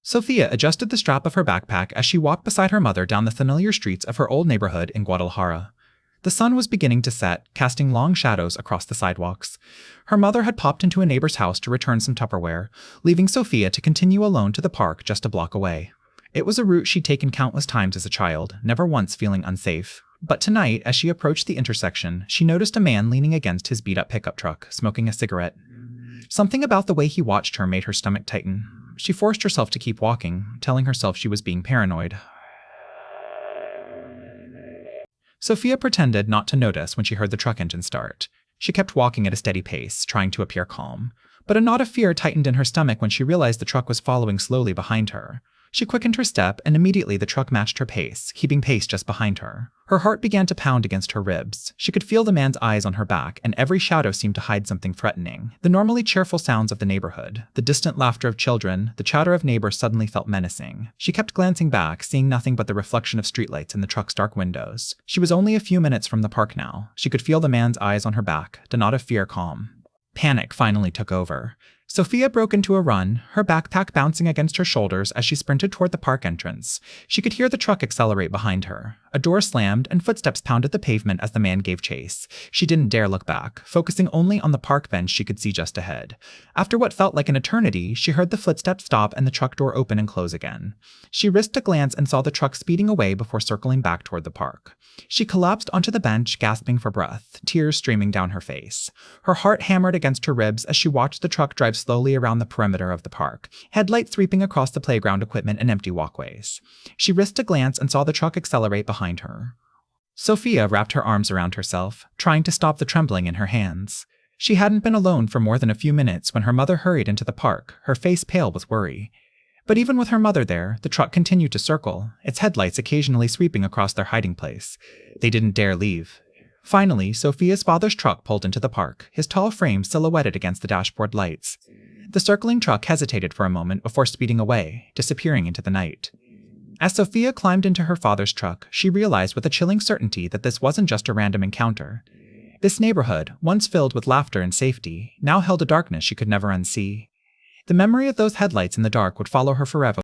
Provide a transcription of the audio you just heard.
Sophia adjusted the strap of her backpack as she walked beside her mother down the familiar streets of her old neighborhood in Guadalajara. The sun was beginning to set, casting long shadows across the sidewalks. Her mother had popped into a neighbor's house to return some Tupperware, leaving Sophia to continue alone to the park just a block away. It was a route she'd taken countless times as a child, never once feeling unsafe. But tonight, as she approached the intersection, she noticed a man leaning against his beat-up pickup truck, smoking a cigarette. Something about the way he watched her made her stomach tighten. She forced herself to keep walking, telling herself she was being paranoid. Sophia pretended not to notice when she heard the truck engine start. She kept walking at a steady pace, trying to appear calm. But a knot of fear tightened in her stomach when she realized the truck was following slowly behind her. She quickened her step, and immediately the truck matched her pace, keeping pace just behind her. Her heart began to pound against her ribs. She could feel the man's eyes on her back, and every shadow seemed to hide something threatening. The normally cheerful sounds of the neighborhood, the distant laughter of children, the chatter of neighbors suddenly felt menacing. She kept glancing back, seeing nothing but the reflection of streetlights in the truck's dark windows. She was only a few minutes from the park now. She could feel the man's eyes on her back, the knot of fear calm. Panic finally took over. Sophia broke into a run, her backpack bouncing against her shoulders as she sprinted toward the park entrance. She could hear the truck accelerate behind her. A door slammed, and footsteps pounded the pavement as the man gave chase. She didn't dare look back, focusing only on the park bench she could see just ahead. After what felt like an eternity, she heard the footsteps stop and the truck door open and close again. She risked a glance and saw the truck speeding away before circling back toward the park. She collapsed onto the bench, gasping for breath, tears streaming down her face. Her heart hammered against her ribs as she watched the truck drive slowly around the perimeter of the park, headlights sweeping across the playground equipment and empty walkways. She risked a glance and saw the truck accelerate behind her. Sophia wrapped her arms around herself, trying to stop the trembling in her hands. She hadn't been alone for more than a few minutes when her mother hurried into the park, her face pale with worry. But even with her mother there, the truck continued to circle, its headlights occasionally sweeping across their hiding place. They didn't dare leave. Finally, Sophia's father's truck pulled into the park, his tall frame silhouetted against the dashboard lights. The circling truck hesitated for a moment before speeding away, disappearing into the night. As Sophia climbed into her father's truck, she realized with a chilling certainty that this wasn't just a random encounter. This neighborhood, once filled with laughter and safety, now held a darkness she could never unsee. The memory of those headlights in the dark would follow her forever.